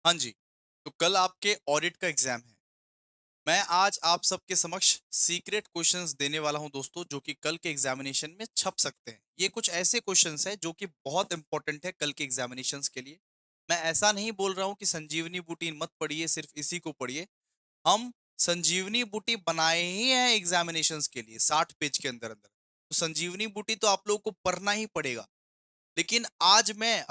हाँ जी, तो कल आपके ऑडिट का एग्ज़ाम है। मैं आज आप सबके समक्ष सीक्रेट क्वेश्चंस देने वाला हूँ दोस्तों, जो कि कल के एग्ज़ामिनेशन में छप सकते हैं। ये कुछ ऐसे क्वेश्चंस हैं जो कि बहुत इम्पोर्टेंट है कल के एग्ज़ामिनेशंस के लिए। मैं ऐसा नहीं बोल रहा हूँ कि संजीवनी बूटी मत पढ़िए, सिर्फ़ इसी को पढ़िए। हम संजीवनी बूटी बनाए ही हैं एग्ज़ामिनेशंस के लिए 60 पेज के अंदर-अंदर। तो संजीवनी बूटी तो आप लोगों को पढ़ना ही पड़ेगा। लेकिन आज मैं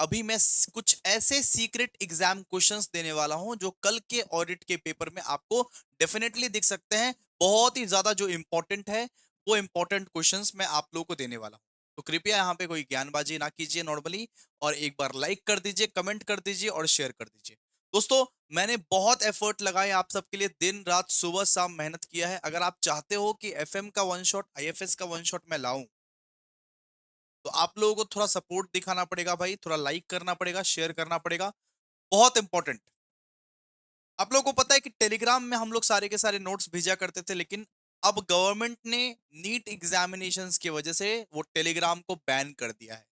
कुछ ऐसे सीक्रेट एग्जाम क्वेश्चंस देने वाला हूं जो कल के ऑडिट के पेपर में आपको डेफिनेटली दिख सकते हैं। बहुत ही ज्यादा जो इंपॉर्टेंट है वो इंपॉर्टेंट क्वेश्चंस मैं आप लोगों को देने वाला हूं। तो कृपया यहाँ पे कोई ज्ञानबाजी ना कीजिए नॉर्मली, और एक बार लाइक कर दीजिए, कमेंट कर दीजिए और शेयर कर दीजिए। दोस्तों, मैंने बहुत एफर्ट लगाए आप सबके लिए, दिन रात सुबह शाम मेहनत किया है। अगर आप चाहते हो कि एफएम का वन शॉट, आईएफएस का वन शॉट मैं लाऊं, तो आप लोगों को थोड़ा सपोर्ट दिखाना पड़ेगा भाई, थोड़ा लाइक करना पड़ेगा, शेयर करना पड़ेगा। बहुत इंपॉर्टेंट। आप लोगों को पता है कि टेलीग्राम में हम लोग सारे के सारे नोट्स भेजा करते थे, लेकिन अब गवर्नमेंट ने नीट एग्जामिनेशंस की वजह से वो टेलीग्राम को बैन कर दिया है।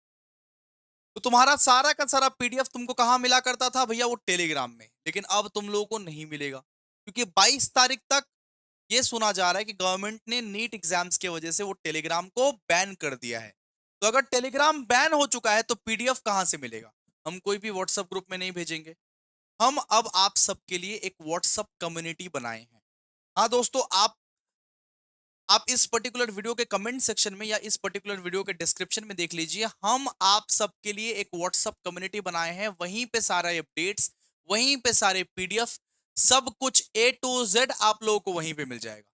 तो तुम्हारा सारा का सारा पीडीएफ तुमको कहाँ मिला करता था भैया? वो टेलीग्राम में। लेकिन अब तुम लोगों को नहीं मिलेगा, क्योंकि 22 तारीख तक ये सुना जा रहा है कि गवर्नमेंट ने नीट एग्जाम्स की वजह से वो टेलीग्राम को बैन कर दिया है। तो अगर टेलीग्राम बैन हो चुका है तो पीडीएफ कहां से मिलेगा? हम कोई भी व्हाट्सएप ग्रुप में नहीं भेजेंगे। हम अब आप सबके लिए एक व्हाट्सएप कम्युनिटी बनाए हैं। हाँ दोस्तों, आप इस पर्टिकुलर वीडियो के कमेंट सेक्शन में या इस पर्टिकुलर वीडियो के डिस्क्रिप्शन में देख लीजिए। हम आप सबके लिए एक व्हाट्सएप कम्युनिटी बनाए हैं। वहीं पे सारे अपडेट्स, वहीं पे सारे पीडीएफ, सब कुछ ए टू जेड आप लोगों को वहीं पे मिल जाएगा।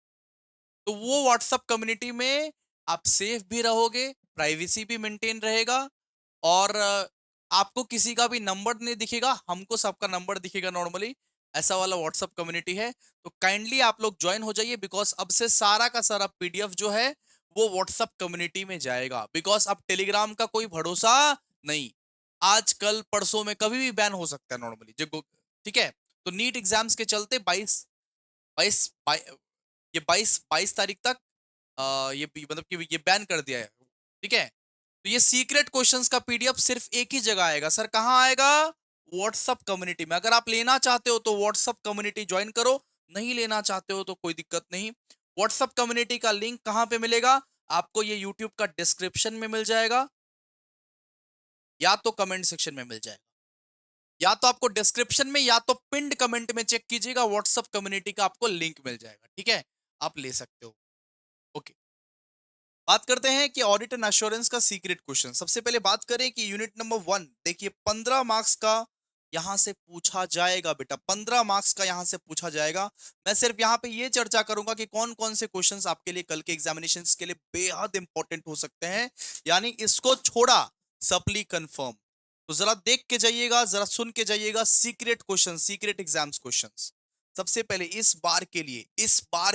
तो वो व्हाट्सएप कम्युनिटी में आप सेफ भी रहोगे, प्राइवेसी भी मेंटेन रहेगा, और आपको किसी का भी नंबर नहीं दिखेगा, हमको सबका नंबर दिखेगा नॉर्मली। ऐसा वाला व्हाट्सएप कम्युनिटी है। तो काइंडली आप लोग ज्वाइन हो जाइए, बिकॉज अब से सारा का सारा पीडीएफ जो है वो व्हाट्सएप कम्युनिटी में जाएगा। बिकॉज अब टेलीग्राम का कोई भरोसा नहीं। आज कल परसों में कभी भी बैन हो सकता है नॉर्मली जो। ठीक है। तो नीट एग्जाम्स के चलते 22 ये 22 तारीख तक मतलब कि ये बैन कर दिया है। ठीक है। तो ये सीक्रेट क्वेश्चंस का पीडीएफ सिर्फ एक ही जगह आएगा सर। कहां आएगा? व्हाट्सएप कम्युनिटी में। अगर आप लेना चाहते हो तो व्हाट्सएप कम्युनिटी ज्वाइन करो, नहीं लेना चाहते हो तो कोई दिक्कत नहीं। व्हाट्सएप कम्युनिटी का लिंक कहां पे मिलेगा? आपको ये यूट्यूब का डिस्क्रिप्शन में मिल जाएगा, या तो कमेंट सेक्शन में मिल जाएगा, या तो आपको डिस्क्रिप्शन में या तो पिंड कमेंट में चेक कीजिएगा, व्हाट्सएप कम्युनिटी का आपको लिंक मिल जाएगा। ठीक है। आप ले सकते हो। ओके। बात करते हैं कि ऑडिट एंड एश्योरेंस का सीक्रेट क्वेश्चन। सबसे पहले बात करें कि यूनिट नंबर 1, देखिए 15 मार्क्स का यहां से पूछा जाएगा बेटा। 15 मार्क्स का यहां से पूछा जाएगा। मैं सिर्फ यहां पे ये चर्चा करूंगा कि कौन कौन से क्वेश्चंस आपके लिए कल के एग्जामिनेशंस के लिए बेहद इंपॉर्टेंट हो सकते हैं। यानी इसको छोड़ा सप्ली कंफर्म। तो जरा देख के जाइएगा, जरा सुन के जाइएगा। Secret question, secret exams questions. सबसे पहले इस बार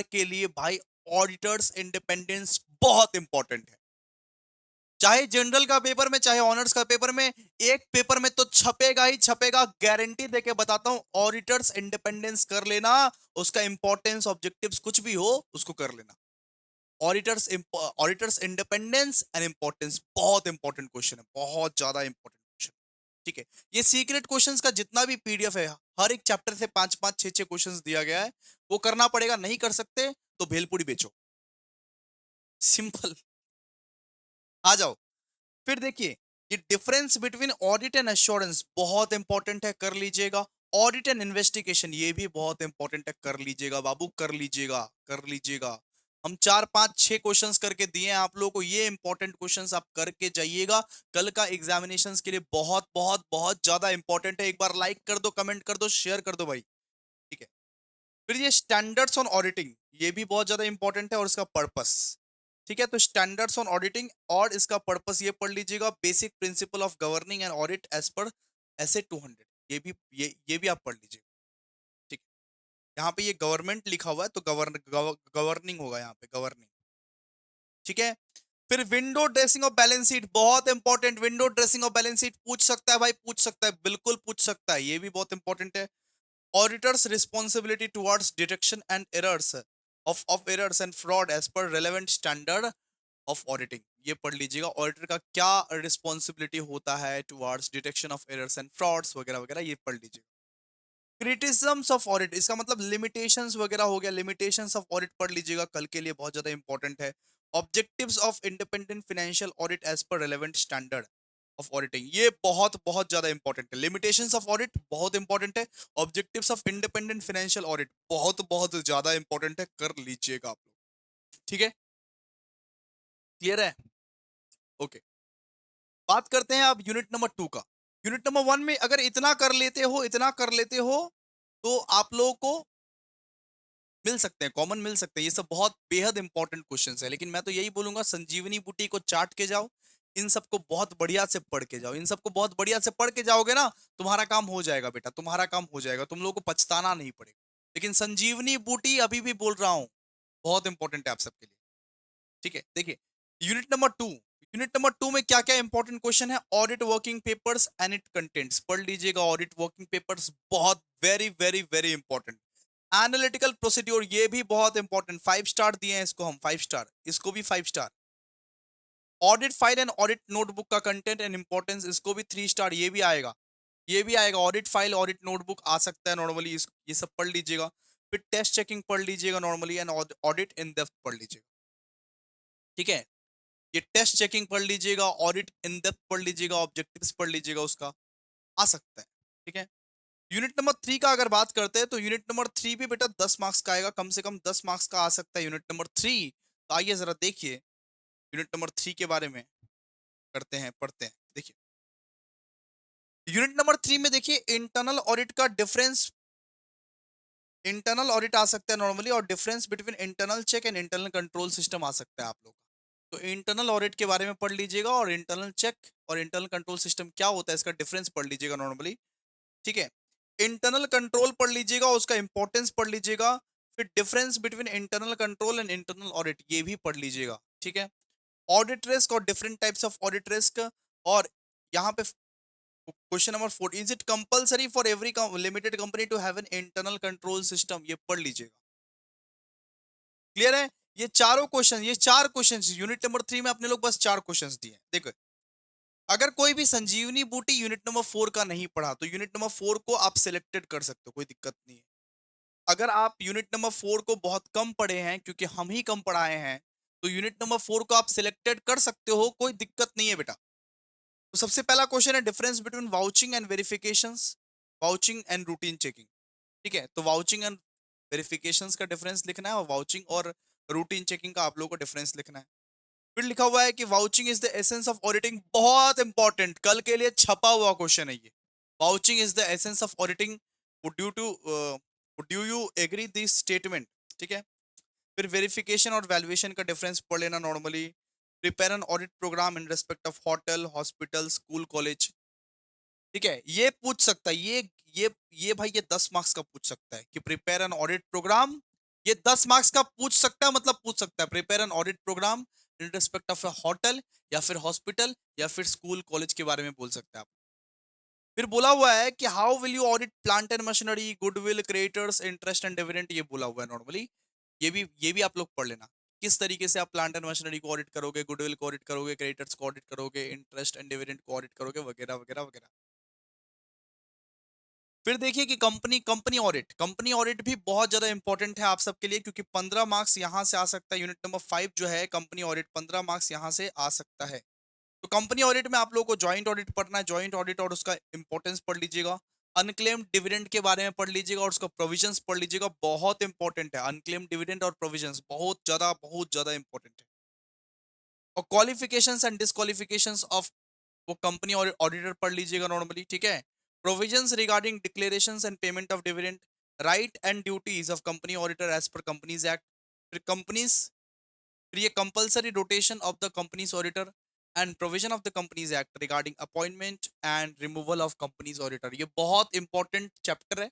के लिए भाई, ऑडिटर्स इंडिपेंडेंस बहुत इंपॉर्टेंट है। चाहे जनरल का पेपर में, चाहे ऑनर्स का पेपर में, एक पेपर में तो छपेगा ही छपेगा। गारंटी देके बताता हूं, ऑडिटर्स इंडिपेंडेंस कर लेना। उसका इंपॉर्टेंस, ऑब्जेक्टिव्स कुछ भी हो, उसको कर लेना। ऑडिटर्स इंडिपेंडेंस एंड इंपॉर्टेंस बहुत इंपॉर्टेंट क्वेश्चन है, बहुत ज्यादा इंपॉर्टेंट क्वेश्चन। ठीक है। ये सीक्रेट क्वेश्चंस का जितना भी पीडीएफ है, हर एक चैप्टर से 5 5 6 6 क्वेश्चंस दिया गया है। वो करना पड़ेगा। नहीं कर सकते तो भेलपुरी बेचो। सिंपल। आ जाओ। फिर देखिए, ये difference between audit and assurance बहुत इंपॉर्टेंट है, कर लीजिएगा। ऑडिट एंड इन्वेस्टिगेशन ये भी बहुत इंपॉर्टेंट है, कर लीजिएगा बाबू, कर लीजिएगा, कर लीजिएगा। हम 4 5 6 क्वेश्चंस करके दिए हैं आप लोगों को। ये इंपॉर्टेंट क्वेश्चंस आप करके जाइएगा। कल का एग्जामिनेशंस के लिए बहुत बहुत बहुत ज्यादा इंपॉर्टेंट है। एक बार लाइक कर दो, कमेंट कर दो, शेयर कर दो भाई। ठीक है। फिर ये स्टैंडर्ड्स ऑन ऑडिटिंग, ये भी बहुत ज्यादा इंपॉर्टेंट है, और इसका पर्पस। ठीक है। तो स्टैंडर्ड्स ऑन ऑडिटिंग और इसका पर्पस ये पढ़ लीजिएगा। Basic principle of governing and audit as per SA 200, ये भी आप पढ़ लीजिएगा। ठीक है। यहाँ पे ये गवर्नमेंट लिखा हुआ है तो गवर्निंग होगा यहाँ पे, गवर्निंग। ठीक है। फिर window dressing of balance sheet बहुत important. Window dressing of balance sheet पूछ सकता है भाई, पूछ सकता है, बिल्कुल पूछ सकता है। ये भी बहुत इंपॉर्टेंट है। Auditor's responsibility towards detection and errors of errors and fraud as per relevant standard of auditing, ये पढ़ लीजिएगा। ऑडिटर का क्या रिस्पॉन्सिबिलिटी होता है towards detection of errors and frauds वगैरह वगैरह, ये पढ़ लीजिएगा। क्रिटिसिज्म्स ऑफ ऑडिट, इसका मतलब लिमिटेशंस वगैरह हो गया, लिमिटेशंस ऑफ ऑडिट पढ़ लीजिएगा, कल के लिए बहुत ज्यादा इंपॉर्टेंट है। Objectives of independent financial audit as per relevant standard of auditing, ये बहुत बहुत ज्यादा इंपॉर्टेंट है। लिमिटेशंस ऑफ ऑडिट बहुत इंपॉर्टेंट है। Objectives of independent financial audit बहुत बहुत ज्यादा इंपॉर्टेंट है, कर लीजिएगा आप लोग। ठीक है, क्लियर है? ओके, बात करते हैं अब यूनिट नंबर 2 का। यूनिट नंबर 1 में अगर इतना कर लेते हो, इतना कर लेते हो, तो आप लोगों को मिल सकते हैं, कॉमन मिल सकते हैं। ये सब बहुत बेहद इंपॉर्टेंट क्वेश्चंस है, लेकिन मैं तो यही बोलूंगा संजीवनी बूटी को चाट के जाओ, इन सबको बहुत बढ़िया से पढ़ के जाओ। इन सबको बहुत बढ़िया से पढ़ के जाओगे ना, तुम्हारा काम हो जाएगा बेटा, तुम्हारा काम हो जाएगा, तुम लोगों को पछताना नहीं पड़ेगा। लेकिन संजीवनी बूटी अभी भी बोल रहा हूं, बहुत इंपॉर्टेंट है आप सबके लिए। ठीक है, देखिए यूनिट नंबर 2, यूनिट नंबर 2 में क्या क्या इंपॉर्टेंट क्वेश्चन है? Audit working papers and it contents पढ़ लीजिएगा। ऑडिट वर्किंग पेपर्स बहुत very very very important. Analytical procedure, ये भी बहुत इंपॉर्टेंट, 5 स्टार दिए हैं इसको हम, 5 स्टार, इसको भी 5 star. Audit file and audit notebook का कंटेंट एंड इंपॉर्टेंस, इसको भी 3 स्टार, ये भी आएगा, ये भी आएगा। ऑडिट फाइल ऑडिट नोटबुक आ सकता है नॉर्मली, ये सब पढ़ लीजिएगा। फिर टेस्ट चेकिंग पढ़ लीजिएगा normally, and audit in depth पढ़ लीजिएगा। ठीक है, ये टेस्ट चेकिंग पढ़ लीजिएगा, ऑडिट इन डेप्थ पढ़ लीजिएगा, ऑब्जेक्टिव्स पढ़ लीजिएगा, उसका आ सकता है। ठीक है, यूनिट नंबर 3 का अगर बात करते हैं, तो यूनिट नंबर 3 भी बेटा 10 मार्क्स का आएगा, कम से कम 10 मार्क्स का आ सकता है यूनिट नंबर 3। तो आइए जरा देखिए यूनिट नंबर 3 के बारे में, करते हैं, पढ़ते हैं। देखिए यूनिट नंबर 3 में देखिए इंटरनल ऑडिट का डिफरेंस, इंटरनल ऑडिट आ सकता है नॉर्मली, और difference between internal check and internal control system आ सकता है आप लोग का। तो इंटरनल ऑडिट के बारे में पढ़ लीजिएगा, और इंटरनल चेक और इंटरनल कंट्रोल सिस्टम क्या होता है, इसका डिफरेंस पढ़ लीजिएगा नॉर्मली। ठीक है, इंटरनल कंट्रोल पढ़ लीजिएगा, उसका इंपॉर्टेंस पढ़ लीजिएगा। फिर difference between internal control and internal audit, ये भी पढ़ लीजिएगा। ठीक है, ऑडिट रिस्क और different types of audit risk. और यहाँ पे question number 4, is it compulsory for every limited company to have an internal control system, ये पढ़ लीजिएगा। क्लियर है? ये चारों क्वेश्चन, ये 4 क्वेश्चन यूनिट नंबर 3 में अपने लोग बस 4 क्वेश्चन दिए हैं। देखो, अगर कोई भी संजीवनी बूटी यूनिट नंबर 4 का नहीं पढ़ा, तो यूनिट नंबर 4 को आप सिलेक्टेड कर सकते हो, कोई दिक्कत नहीं है। अगर आप यूनिट नंबर 4 को बहुत कम पढ़े हैं, क्योंकि हम ही कम पढ़ाए हैं, तो यूनिट नंबर 4 को आप सिलेक्टेड कर सकते हो, कोई दिक्कत नहीं है बेटा। तो सबसे पहला क्वेश्चन है difference between vouching and verifications, vouching and routine checking. ठीक है, तो वाउचिंग एंड वेरिफिकेशंस का डिफरेंस लिखना है, और वाउचिंग और रूटीन चेकिंग का आप लोगों को डिफरेंस लिखना है। फिर लिखा हुआ है कि vouching is the essence of auditing, बहुत इंपॉर्टेंट, कल के लिए छपा हुआ क्वेश्चन है ये। Vouching is the essence of auditing, would you agree this statement? ठीक है, फिर वेरिफिकेशन और वैल्यूएशन का डिफरेंस पढ़ लेना normally. Prepare an audit programme in respect of hotel, hospital, school, college. ठीक है, ये पूछ सकता है, ये भाई ये 10 मार्क्स का पूछ सकता है कि प्रिपेयर एन ऑडिट प्रोग्राम, ये 10 मार्क्स का पूछ सकता है, मतलब पूछ सकता है prepare an audit programme in respect of a hotel, या फिर हॉस्पिटल, या फिर स्कूल कॉलेज के बारे में बोल सकता है आप। फिर बोला हुआ है कि how will you audit plant and machinery, goodwill, creditors, interest and dividend, ये बोला हुआ है नॉर्मली। ये भी आप लोग पढ़ लेना, किस तरीके से आप प्लांट एंड मशीनरी को ऑडिट करोगे, गुडविल को ऑडिट करोगे, क्रेडिटर्स को ऑडिट करोगे, इंटरेस्ट एंड डिविडेंड को ऑडिट करोगे, वगैरह वगैरह वगैरह। फिर देखिए कि कंपनी ऑडिट भी बहुत ज्यादा इंपॉर्टेंट है आप सबके लिए, क्योंकि 15 मार्क्स यहां से आ सकता है। यूनिट नंबर 5 जो है कंपनी ऑडिट, 15 मार्क्स यहां से आ सकता है। तो कंपनी ऑडिट में आप लोगों को जॉइंट ऑडिट पढ़ना है, जॉइंट ऑडिट और उसका इंपॉर्टेंस पढ़ लीजिएगा। अनक्लेम्ड डिविडेंड के बारे में पढ़ लीजिएगा, और उसका प्रोविजंस पढ़ लीजिएगा, बहुत इंपॉर्टेंट है। अनक्लेम्ड डिविडेंड और प्रोविजंस बहुत ज्यादा इंपॉर्टेंट है। और क्वालिफिकेशंस एंड डिसक्वालिफिकेशंस ऑफ वो कंपनी और ऑडिटर पढ़ लीजिएगा नॉर्मली। ठीक है, provisions regarding declarations and payment of dividend, right and duties of company auditor as per companies act. फिर कंपनीज, फिर ये compulsory rotation of the companies auditor and provision of the companies act regarding appointment and removal of companies auditor, ये बहुत important chapter है,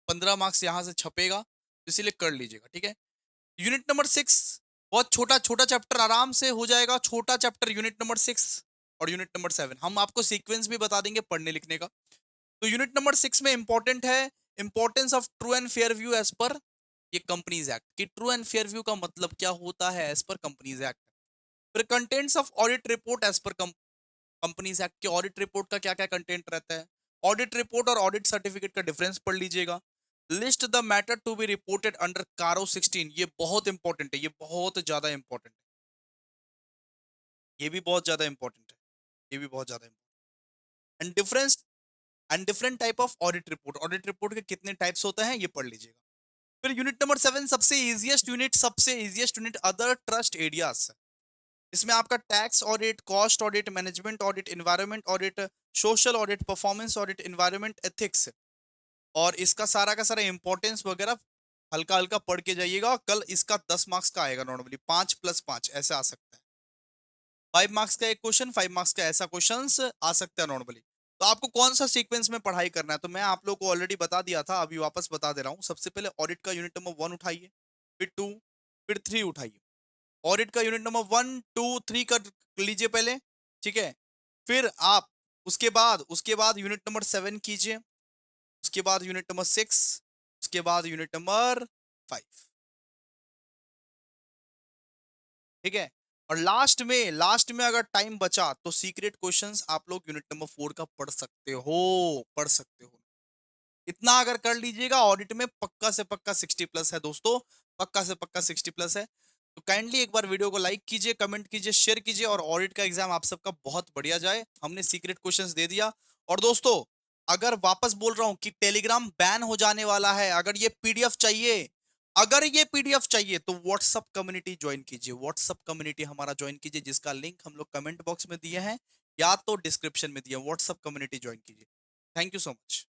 15 marks यहाँ से छपेगा, तो इसीलिए कर लीजिएगा। ठीक है, यूनिट नंबर 6 बहुत छोटा छोटा चैप्टर, आराम से हो जाएगा, छोटा चैप्टर यूनिट नंबर 6 और यूनिट नंबर 7, हम आपको सीक्वेंस भी बता देंगे पढ़ने लिखने का। तो यूनिट नंबर 6 में इंपॉर्टेंट है importance of true and fair view as per ये कंपनीज एक्ट, कि ट्रू एंड फेयर व्यू का मतलब क्या होता है एज पर कंपनीज एक्ट। फिर contents of audit report as per companies act के, ऑडिट रिपोर्ट का क्या क्या कंटेंट रहता है, ऑडिट रिपोर्ट और ऑडिट सर्टिफिकेट का डिफरेंस पढ़ लीजिएगा। List the matter to be reported under CARO 16, ये बहुत इंपॉर्टेंट है, ये बहुत ज्यादा इंपॉर्टेंट है, ये भी बहुत ज्यादा इंपॉर्टेंट है, ये भी बहुत ज्यादा and difference and different type of audit report के कितने टाइप्स होते हैं ये पढ़ लीजिएगा। फिर यूनिट नंबर 7, सबसे easiest unit other trust areas. इसमें आपका tax audit, cost audit, management audit, environment audit, social audit, performance audit, environment ethics, और इसका सारा का सारा इंपॉर्टेंस वगैरह हल्का हल्का पढ़ के जाइएगा। कल इसका 10 मार्क्स का आएगा, नॉर्मली 5+5 ऐसे आ सकता है। 5 मार्क्स का एक क्वेश्चन, 5 मार्क्स का ऐसा क्वेश्चन आ सकता है नॉर्मली। तो आपको कौन सा सीक्वेंस में पढ़ाई करना है, तो मैं आप लोगों को ऑलरेडी बता दिया था, अभी वापस बता दे रहा हूँ। सबसे पहले ऑडिट का यूनिट नंबर 1 उठाइए, फिर 2, फिर 3 उठाइए। ऑडिट का यूनिट नंबर 1, 2, 3 कर लीजिए पहले, ठीक है। फिर आप उसके बाद यूनिट नंबर 7 कीजिए, उसके बाद यूनिट नंबर 6, उसके बाद यूनिट नंबर 5, ठीक है। और लास्ट में अगर टाइम बचा तो सीक्रेट क्वेश्चंस आप लोग यूनिट नंबर 4 का पढ़ सकते हो। इतना अगर कर लीजिएगा ऑडिट में पक्का से पक्का 60+ है दोस्तों, पक्का से पक्का 60+ है। तो काइंडली एक बार वीडियो को लाइक कीजिए, कमेंट कीजिए, शेयर कीजिए, और ऑडिट का एग्जाम आप सबका बहुत बढ़िया जाए। हमने सीक्रेट क्वेश्चंस दे दिया। और दोस्तों, अगर वापस बोल रहा हूं कि टेलीग्राम बैन हो जाने वाला है, अगर ये पीडीएफ चाहिए तो व्हाट्सअप कम्युनिटी ज्वाइन कीजिए, व्हाट्सअप कम्युनिटी हमारा ज्वाइन कीजिए, जिसका लिंक हम लोग कमेंट बॉक्स में दिए हैं या तो डिस्क्रिप्शन में दिया। व्हाट्सअप कम्युनिटी ज्वाइन कीजिए। Thank you so much.